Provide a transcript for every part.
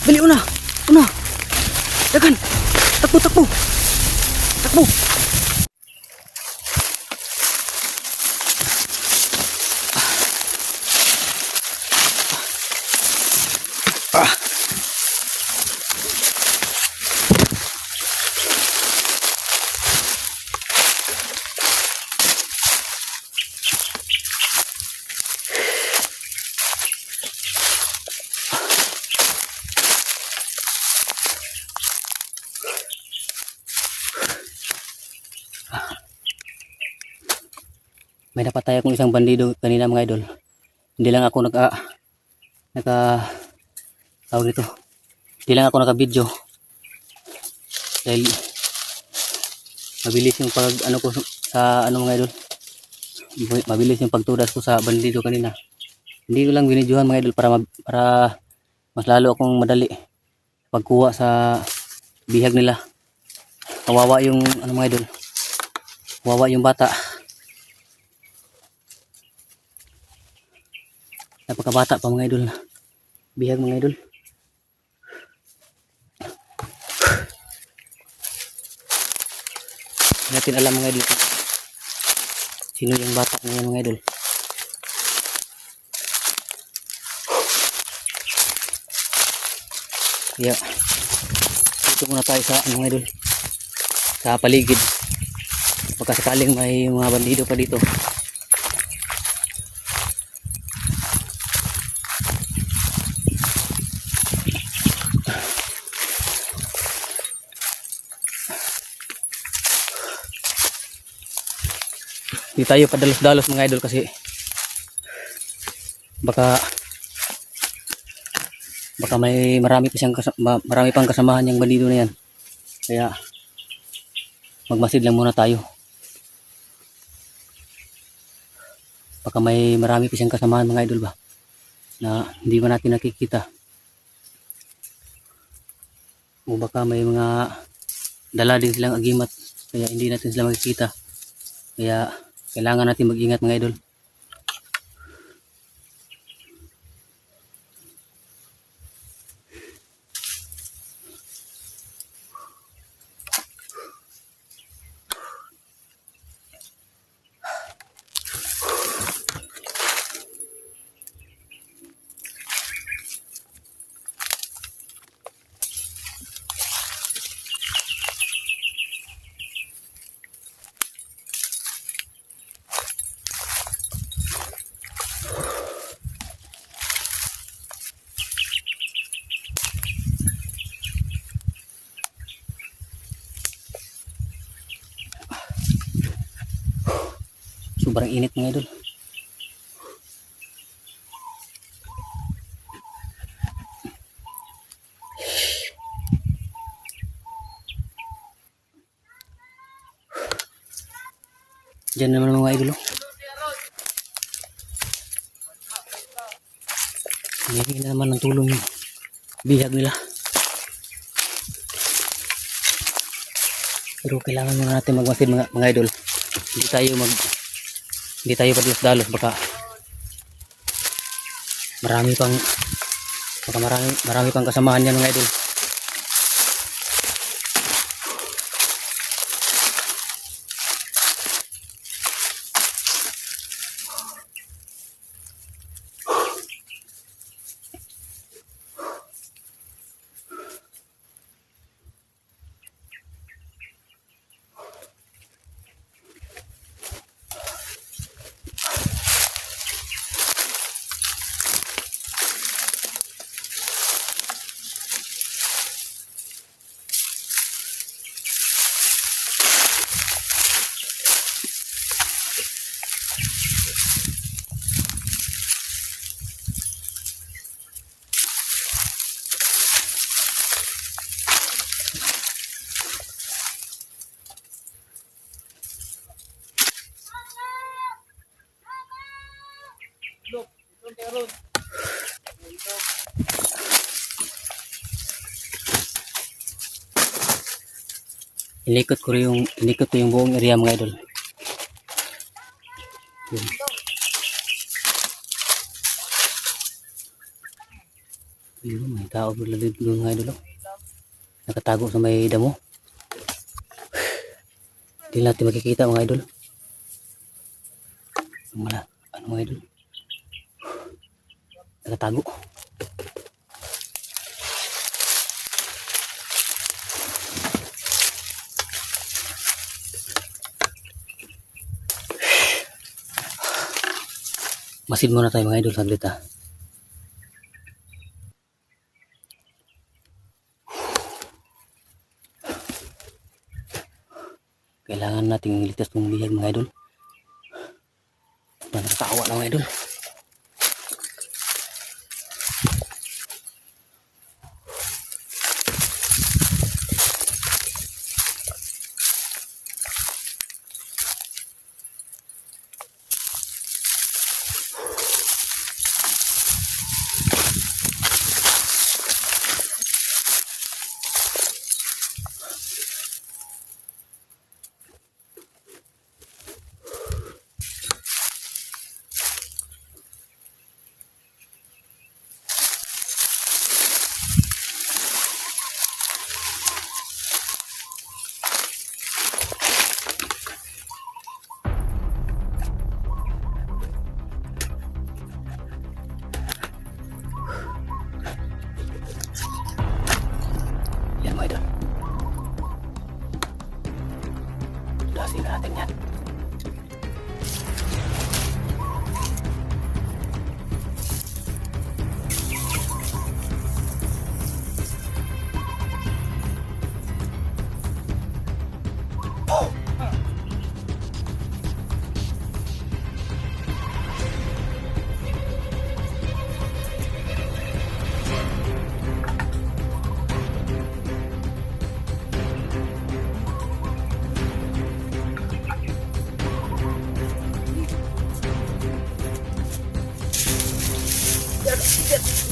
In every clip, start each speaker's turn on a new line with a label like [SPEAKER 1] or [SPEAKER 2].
[SPEAKER 1] Dali, una. Una. Dagan. Takbo, takbo. Takbo. Ah. May napatay akong isang bandido kanina mga idol. Hindi lang ako tawag dito. Hindi lang ako naka-video. Dahil mabilis yung pag ano ko sa ano mga idol. Mabilis yung pagtudas ko sa bandido kanina. Hindi ko lang binidyohan mga idol para mas lalo akong madali pagkuha sa bihag nila. Kawawa yung ano mga idol. Kawawa yung bata. Napakabata pa mga idol. Bihag mga idol. Hindi natin alam mga idol sino yung bata ngayon mga idol. Kaya dito muna tayo sa ano mga idol, sa paligid. Baka sakaling may mga bandido pa dito. Hindi tayo padalos-dalos mga idol kasi baka may marami pang kasamahan yung bandido na yan. Kaya magmasid lang muna tayo. Baka may marami pa siyang kasamahan mga idol ba na hindi ba natin nakikita. O baka may mga dala din silang agimat kaya hindi natin sila makikita. Kaya kailangan natin mag-ingat mga idol. Sobrang init mga idol. Diyan naman mga idol. Hindi na naman ng tulong yung bihag nila. Pero kailangan muna natin magmasid mga idol. Hindi tayo padalos-dalos baka marami pang kasamahan yan mga idol. Inikot ko yung buong area mga idol. Yun. Ayun, may tao doon mga idol. Nakatago sa may damo. Hindi natin makikita mga idol. Ano mga idol? Nakatago. Masid muna tayo mga idol saglit ha. Kailangan nating iligtas ng bihag mga idol. Nakakaawa na mga idol. Yan mga idol. Dasin natin yan.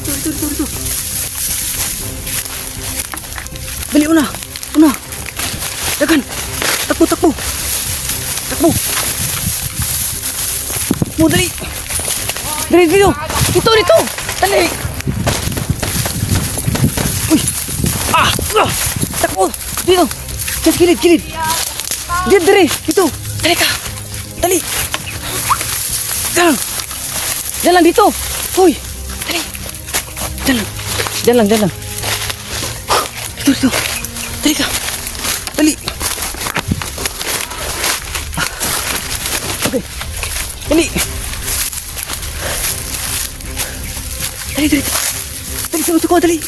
[SPEAKER 1] Ito. Dali, una. Dagan. Takbo. Mo, dali. Dito. Dito. Dali. Uy. Takbo. Dito. Sa gilid. Dito. Dali ka. Dali. Diyan lang dito. Uy. Dali. Diyan lang. Dito. Dali ka. Dali. Okay. Dali. Dali, tunggu ko, dali.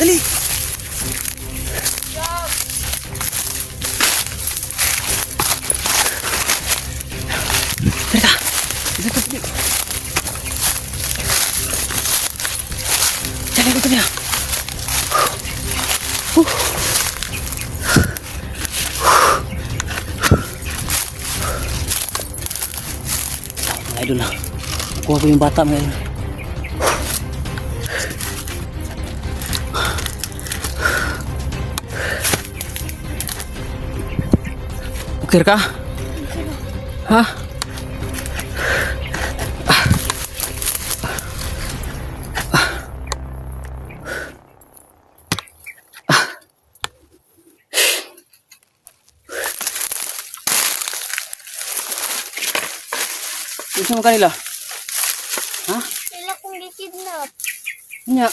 [SPEAKER 1] Dali. Dali ka. Dali. Jalan ko niya. Mga idol na. Kuha ko yung bata mga idol. Okay ka? Ha? Gusto mo kanila? Ha?
[SPEAKER 2] Sila kong gikidnap.
[SPEAKER 1] Nya.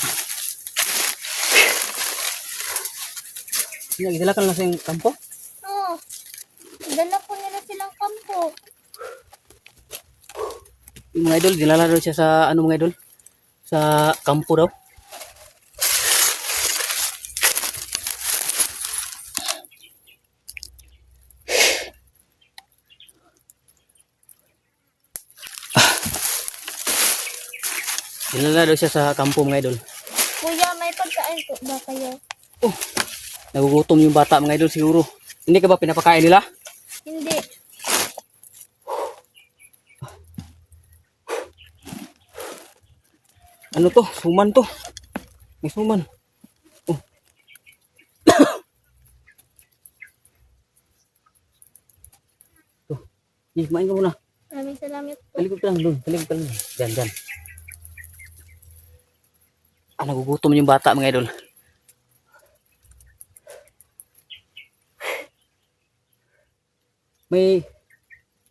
[SPEAKER 1] Nya, gidala ka lang sa kampo?
[SPEAKER 2] Oo. Dala ko nila silang kampo.
[SPEAKER 1] Yung mga idol, dinala daw siya sa ano mga idol? Sa kampo daw. Dinala daw siya sa kampo mga idol.
[SPEAKER 2] Kuya, may pagkain po ba kayo?
[SPEAKER 1] Oh, nagugutom yung bata mga idol siguro. Hindi ka ba pinapakain nila?
[SPEAKER 2] Hindi.
[SPEAKER 1] Ano to? Suman to. May suman. Oh. To. Kumain ka muna.
[SPEAKER 2] Maraming salamat po.
[SPEAKER 1] Talikod ka lang doon. Diyan. Nagugutom yung bata mga idol. May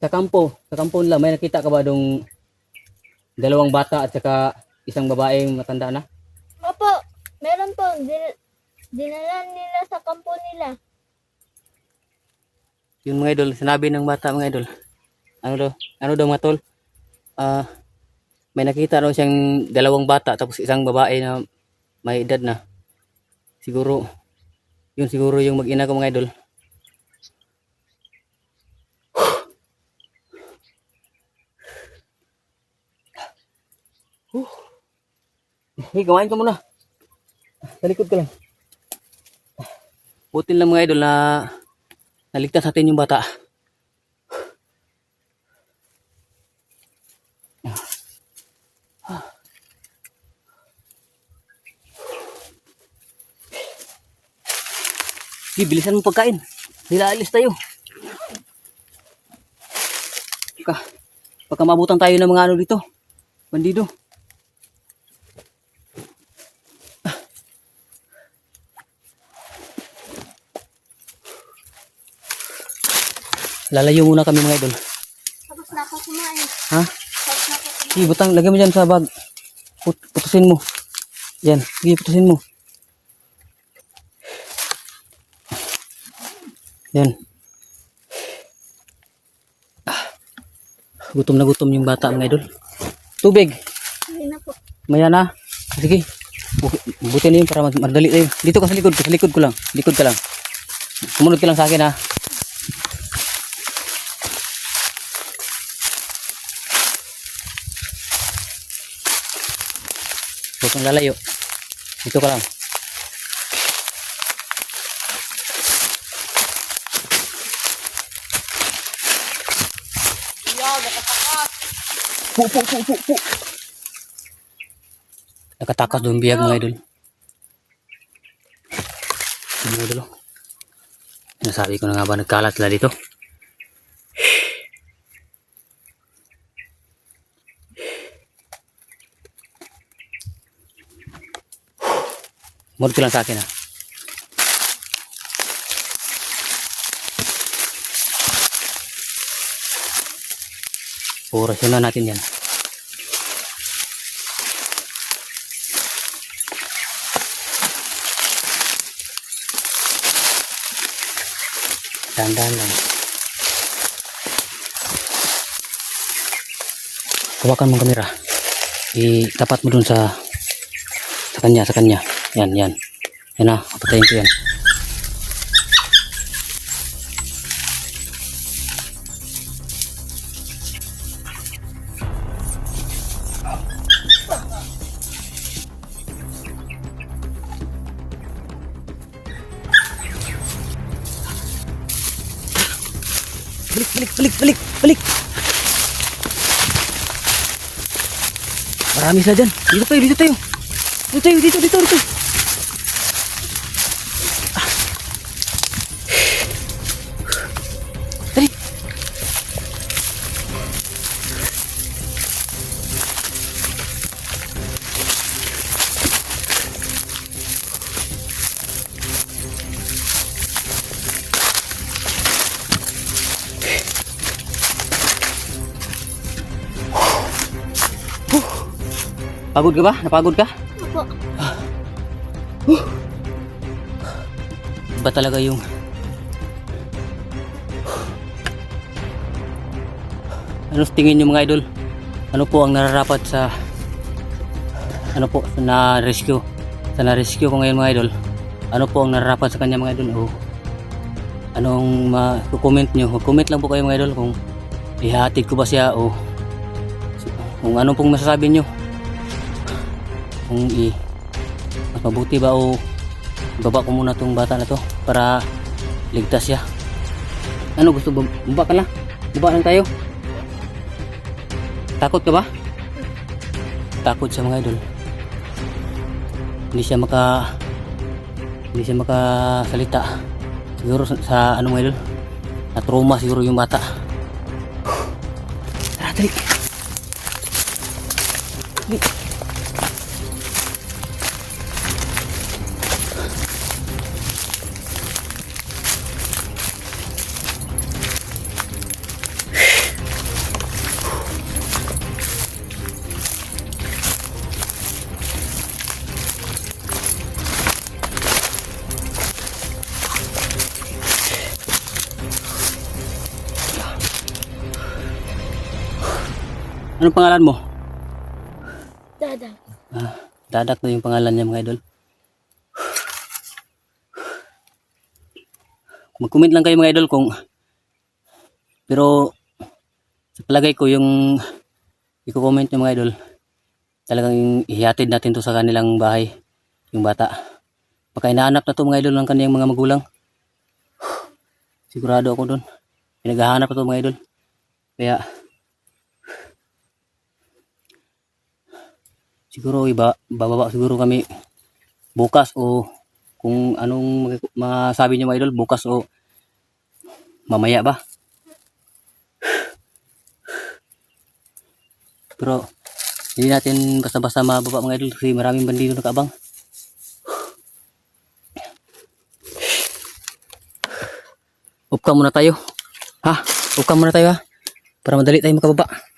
[SPEAKER 1] sa kampo nila, may nakita ka ba dong dalawang bata at saka isang babaeng matanda na?
[SPEAKER 2] Opo, meron po. Dinala nila sa kampo nila.
[SPEAKER 1] Yung mga idol, sinabi ng bata mga idol. Ano daw mga tol? May nakita daw siyang dalawang bata tapos isang babae na may edad na. Siguro, yun siguro yung mag-ina ko mga idol. Hey, kumain ka muna. Talikod ka lang. Buti lang mga idol na naligtas natin yung bata. Sige, bilisan mo pagkain. Sila alis tayo. Pagka mabutan tayo ng mga ano dito. Bandido. Lalayo muna kami mga idol.
[SPEAKER 2] Tapos na ako kumain.
[SPEAKER 1] Ha?
[SPEAKER 2] Tapos na ako kumain.
[SPEAKER 1] Sige, butang. Lagay mo dyan sa bag. Putusin mo. Yan. Sige, putusin mo. Yan. Gutom na gutom yung bata mga idol. Tubig.
[SPEAKER 2] Hindi na po.
[SPEAKER 1] Maya na. Sige. Buti na yun para madali tayo. Dito ka sa likod. Sa likod ko lang. Likod ka lang. Sumunod ka lang sa akin ha. Huwag kang lalayo. Dito ka lang. Po. Nakatakas doon biyag mga idol. Mga idol. Nasabi ko na nga ba nagkalat sila dito. Mord ko lang sa akin ha. Orasyon na natin yan. Dahan-dahan lang. Hawakan mo kamera. Itapat mo dun sa kanya. Yan. Yan na, patayin ko yan. Balik. Marami sila dyan. Dito tayo. Dito. Dali. Pagod ka ba? Napagod ka?
[SPEAKER 2] Opo.
[SPEAKER 1] Ba talaga yung ano tingin nyo mga idol? Ano po ang nararapat sa na-rescue ko ngayon mga idol? Ano po ang nararapat sa kanya mga idol? O anong ma-comment nyo? Comment lang po kayo mga idol kung ihatid ko ba siya o kung anong pong masasabi nyo. Kung mas mabuti ba o baba ko muna tong bata na to para ligtas siya. Ano gusto ba? Baba ka na? Baba lang tayo. Takot ka ba? Takot siya mga idol. Hindi siya makasalita. Siguro sa ano mga idol? Na trauma siguro yung bata. Tara, dali. Anong pangalan mo?
[SPEAKER 2] Dadag.
[SPEAKER 1] Dadak na yung pangalan niya mga idol. Mag-comment lang kayo mga idol kung pero sa palagay ko yung i-comment nyo mga idol talagang ihihatid natin to sa kanilang bahay yung bata. Baka inahanap na to mga idol ng kaniyang mga magulang. Sigurado ako doon. Pinaghahanap na to mga idol. Kaya siguro bababa siguro kami bukas o kung anong masabi niyo mga idol bukas o mamaya ba. Pero hindi natin basta-basta mababa mga idol kasi maraming bandido nakaabang. Upka muna tayo. Ha? Upka muna tayo ha. Para madali tayo makababa.